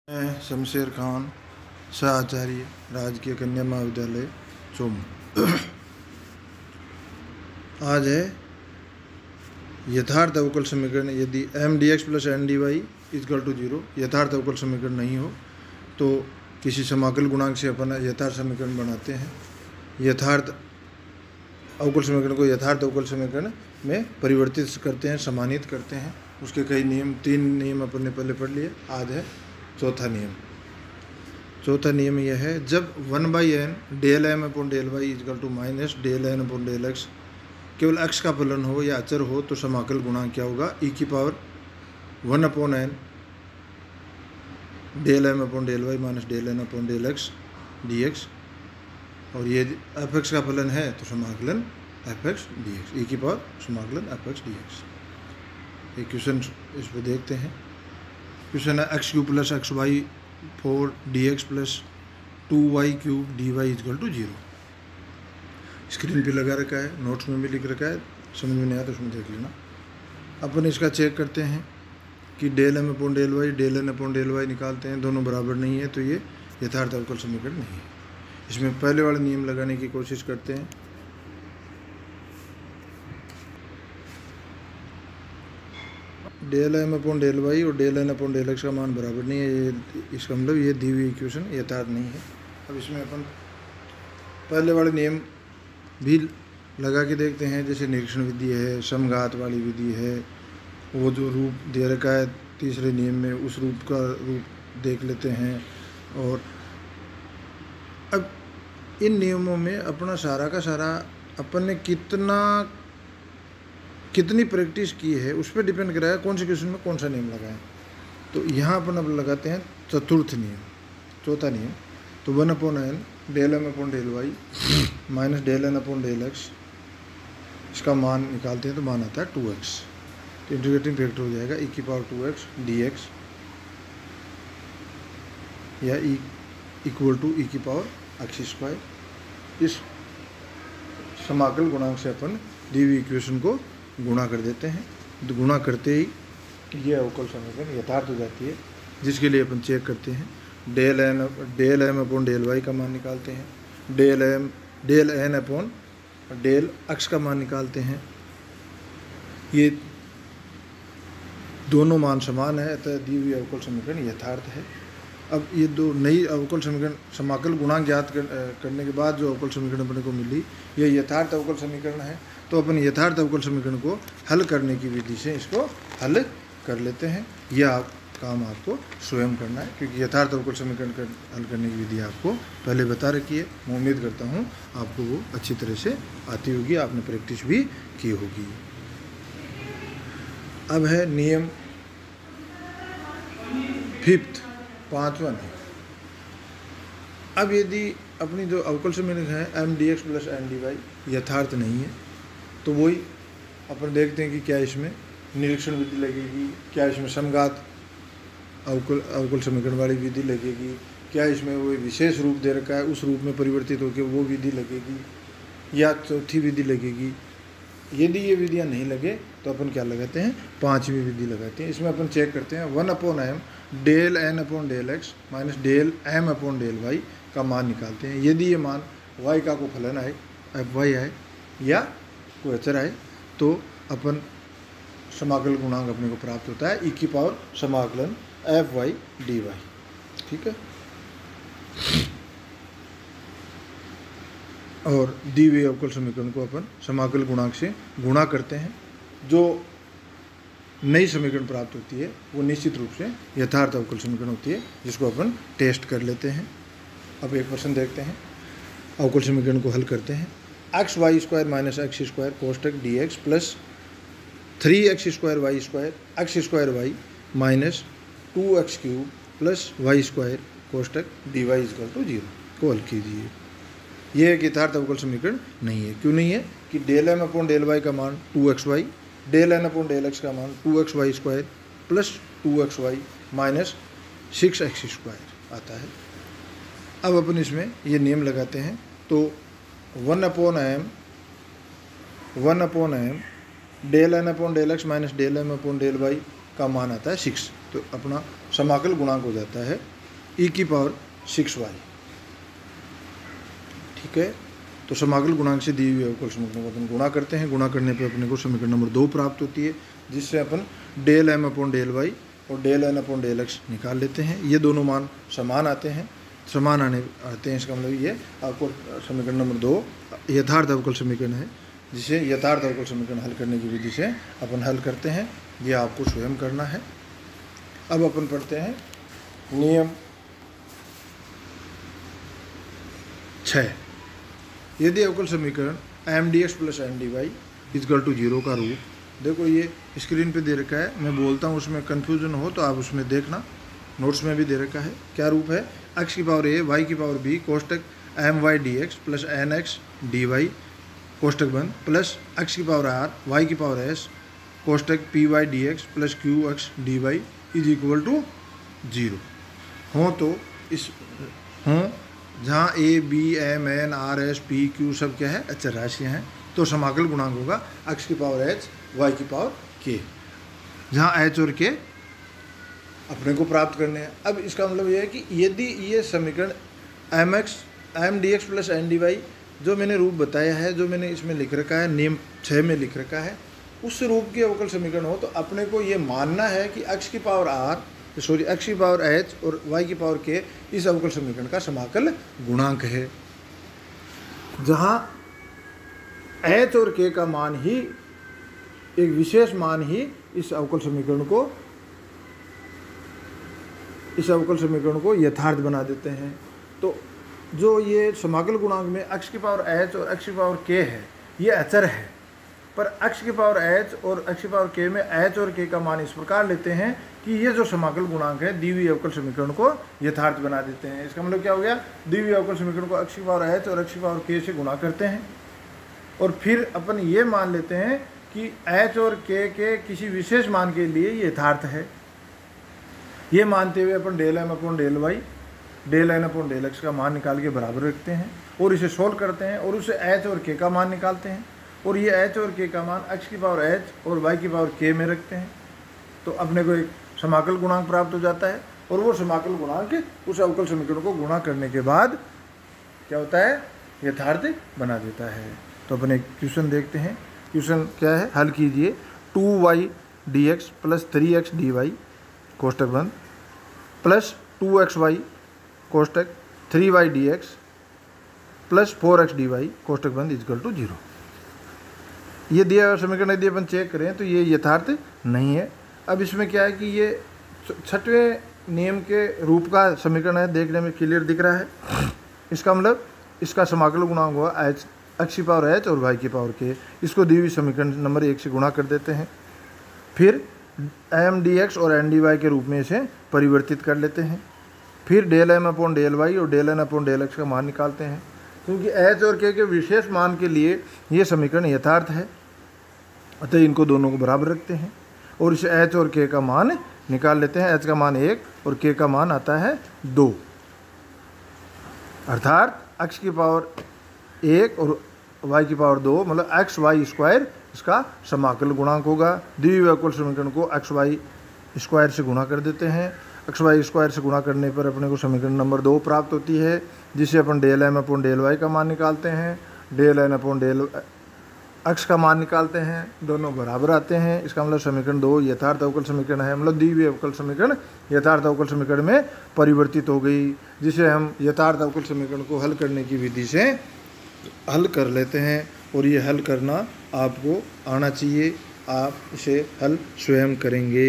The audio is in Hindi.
मैं शमशेर खान सहआचार्य राजकीय कन्या महाविद्यालय चोम। आज है यथार्थ अवकल समीकरण। यदि M D X plus N D Y is equal to 0 यथार्थ अवकल समीकरण नहीं हो तो किसी समाकल गुणांक से अपन यथार्थ समीकरण बनाते हैं। यथार्थ अवकल समीकरण को यथार्थ अवकल समीकरण में परिवर्तित करते हैं, सम्मानित करते हैं। उसके कई नियम, 3 नियम अपन ने पहले पढ़ लिए। आज है चौथा नियम। चौथा नियम यह है, जब 1/n del M upon del Y is equal to minus del N upon del X केवल x का फलन हो या अचर हो तो समाकल गुणांक क्या होगा? e की power 1/n del M upon del Y minus del N upon del X D X. और ये एफ एक्स का फलन है तो समाकलन F X D X, e की पावर समाकलन एफ एक्स डी एक्स। ये क्वेश्चन इस पर देखते हैं। क्वेश्चन है x³ plus xy 4 dx plus 2y³ dy is equal to 0। Screen पे लगा रखा है, नोट्स में भी लिख रखा है, समझ में नहीं आया तो उसमें देख लेना। अपन इसका चेक करते हैं कि del M upon del Y del N upon del Y निकालते हैं, दोनों बराबर नहीं है तो ये यथार्थ अवकल समीकरण नहीं है। इसमें पहले वाला नियम लगाने की कोशिश करते हैं। Del M upon del Y और del N upon del X का मान बराबर नहीं है, ये इसका मतलब ये दी हुई इक्वेशन यथार्थ नहीं है। अब इसमें अपन पहले वाले नियम भी लगा के देखते हैं, जैसे निरीक्षण विधि है, समघात वाली विधि है, वो जो रूप दे रखा है तीसरे नियम में उस रूप का रूप देख लेते हैं। और अब इन नियमों में अपना सारा का सारा अपन ने कितनी प्रैक्टिस की है उस पर डिपेंड कराया कौन से क्वेश्चन में कौन सा नियम लगाएं। तो यहाँ अपन अब लगाते हैं चतुर्थ नियम, चौथा नियम। तो 1/n del M upon del Y minus del N upon del X, इसका मान निकालते हैं तो मान आता है 2x। तो इंटीग्रेटिंग फैक्टर हो जाएगा e की पावर 2x dx या इक्वल टू e की पावर x²। इस समाकल गुणांक से अपन दी हुई इक्वेशन को गुणा कर देते हैं। तो गुणा करते ही ये अवकल समीकरण यथार्थ हो जाती है, जिसके लिए अपन चेक करते हैं। Del M upon del Y का मान निकालते हैं, del N upon del X का मान निकालते हैं। ये दोनों मान समान है, अतः दी हुई अवकल समीकरण यथार्थ है। अब ये दो नई अवकल समीकरण समाकल गुणांक ज्ञात करने के बाद जो अवकल समीकरण अपने को मिली, ये यथार्थ अवकल समीकरण है। तो अपन यथार्थ अवकल समीकरण को हल करने की विधि से इसको हल कर लेते हैं। यह काम आपको स्वयं करना है, क्योंकि यथार्थ अवकल समीकरण हल करने की विधि आपको पहले बता रखी है। मैं उम्मीद करता हूँ आपको वो अच्छी तरह से आती होगी, आपने प्रैक्टिस भी की होगी। अब है नियम 5th, 5वां नियम। अब यदि अपनी जो अवकल समीकरण है M D X plus N D Y यथार्थ नहीं है तो वही अपन देखते हैं कि क्या इसमें निरीक्षण विधि लगेगी, क्या इसमें समघात अवकल समीकरण वाली विधि लगेगी, क्या इसमें वो विशेष रूप दे रखा है उस रूप में परिवर्तित होकर वो विधि लगेगी, या चौथी विधि लगेगी। यदि ये विधियाँ नहीं लगे तो अपन क्या लगाते हैं? 5वीं विधि लगाते हैं। इसमें अपन चेक करते हैं 1/m del N upon del X minus del M upon del Y का मान निकालते हैं। यदि ये मान y का कोई फलन आए, एफ वाई आए या कोई अचर आए तो अपन समाकल गुणांक अपने को प्राप्त होता है e की पावर समाकलन एफ वाई डी वाई। ठीक है। और दी हुई अवकल समीकरण को अपन समाकल गुणांक से गुणा करते हैं। जो नई समीकरण प्राप्त होती है वो निश्चित रूप से यथार्थ अवकल समीकरण होती है, जिसको अपन टेस्ट कर लेते हैं। अब एक प्रश्न देखते हैं, अवकल समीकरण को हल करते हैं। x² माइनस x² कोष्टक dx plus 3x² y² x² y minus 2x³ plus y² कोष्टक dy इजकल टू 0 को हल कीजिए। यह एक यथार्थ अवकल समीकरण नहीं है। क्यों नहीं है? कि del M upon del Y का मान 2xy, del N upon del X का मान 2xy² plus 2xy minus 6x² आता है। अब अपन इसमें ये नियम लगाते हैं। तो 1/m del N upon del X minus del M upon del Y का मान आता है 6। तो अपना समाकल गुणांक हो जाता है ई की पावर 6y। ठीक है, तो समाकल गुणांक से दी हुई अवकल समीकरण को अपन गुणा करते हैं। गुणा करने पे अपने को समीकरण नंबर 2 प्राप्त होती है, जिससे अपन del M upon del Y और del N upon del X निकाल लेते हैं। ये दोनों मान समान आते हैं, इसका मतलब ये अवकल समीकरण नंबर 2 यथार्थ अवकल समीकरण है, जिसे यथार्थ अवकल समीकरण हल करने की विधि से अपन हल करते हैं। ये आपको स्वयं करना है। अब अपन पढ़ते हैं नियम 6। यदि अवकल समीकरण M D X plus N D Y equal to 0 का रूप, देखो ये स्क्रीन पे दे रखा है, मैं बोलता हूँ, उसमें कन्फ्यूजन हो तो आप उसमें देखना, नोट्स में भी दे रखा है। क्या रूप है? एक्स की पावर ए वाई की पावर बी कोष्टक M Y D X plus N X D Y कोष्टक बंद प्लस एक्स की पावर आर वाई की पावर एस कोष्टक P Y D X plus Q X D Y is equal to 0 हो। तो इस हों जहाँ A B M N R S P Q सब क्या है? अचर राशियाँ हैं। तो समाकल गुणांक होगा एक्स की पावर एच वाई की पावर के, जहाँ एच और के अपने को प्राप्त करने हैं। अब इसका मतलब ये है कि यदि ये समीकरण M D X plus N D Y जो मैंने रूप बताया है, जो मैंने इसमें लिख रखा है, नियम 6 में लिख रखा है, उस रूप के अवकल समीकरण हो, तो अपने को ये मानना है कि एक्स की पावर एक्स की पावर एच और वाई की पावर के इस अवकल समीकरण का समाकल गुणांक है, जहाँ एच और के का मान ही, एक विशेष मान ही इस अवकल समीकरण को यथार्थ बना देते हैं। तो जो ये समाकल गुणांक में एक्स की पावर एच और एक्स की पावर के है, ये अचर है, पर एक्स की पावर एच और एक्स की पावर के में एच और के का मान इस प्रकार लेते हैं कि ये जो समाकल गुणांक है दी हुई अवकल समीकरण को यथार्थ बना देते हैं। इसका मतलब क्या हो गया? दी हुई अवकल समीकरण को एक्स की पावर एच और एक्स की पावर के से गुणा करते हैं, और फिर अपन ये मान लेते हैं कि एच और के किसी विशेष मान के लिए ये यथार्थ है। ये मानते हुए अपन del M upon del Y del N upon del X का मान निकाल के बराबर रखते हैं और इसे सोल्व करते हैं और उससे एच और के का मान निकालते हैं, और ये एच और के का मान एक्स की पावर एच और वाई की पावर के में रखते हैं। तो अपने को एक समाकल गुणांक प्राप्त हो जाता है, और वो समाकल गुणांक उस अवकल समीकरण को गुणा करने के बाद क्या होता है? यथार्थ बना देता है। तो अपन एक क्वेश्चन देखते हैं। क्वेश्चन क्या है? हल कीजिए 2y dx plus 3x dy कोष्टक बंद plus 2xy कोष्टक 3y dx plus 4x dy कोष्टक बंद इक्वल टू 0। ये दिया हुआ समीकरण यदि अपन चेक करें तो ये यथार्थ नहीं है। अब इसमें क्या है कि ये 6वें नियम के रूप का समीकरण है, देखने में क्लियर दिख रहा है। इसका मतलब इसका समाकल गुणांक हुआ एच एक्स की पावर एच और वाई की पावर के। इसको दी हुई समीकरण नंबर 1 से गुणा कर देते हैं, फिर एम डी एक्स और एन डी वाई के रूप में इसे परिवर्तित कर लेते हैं, फिर del M upon del Y और del N upon del X का मान निकालते हैं। क्योंकि एच और के विशेष मान के लिए ये समीकरण यथार्थ है, अतः इनको दोनों को बराबर रखते हैं और इसे एच और के का मान निकाल लेते हैं। एच का मान 1 और के का मान आता है 2, अर्थात एक्स की पावर 1 और वाई की पावर 2 मतलब एक्स वाई स्क्वायर इसका समाकल गुणांक होगा। दी हुई अवकल समीकरण को एक्स वाई स्क्वायर से गुणा कर देते हैं। एक्स वाई स्क्वायर से गुणा करने पर अपने को समीकरण नंबर 2 प्राप्त होती है, जिसे अपन del M upon del Y का मान निकालते हैं, del N upon del X का मान निकालते हैं, दोनों बराबर आते हैं। इसका मतलब समीकरण 2 यथार्थ अवकल समीकरण है, मतलब दी हुई अवकल समीकरण यथार्थ अवकल समीकरण में परिवर्तित हो गई, जिसे हम यथार्थ अवकल समीकरण को हल करने की विधि से हल कर लेते हैं। और ये हल करना आपको आना चाहिए, आप इसे हल स्वयं करेंगे।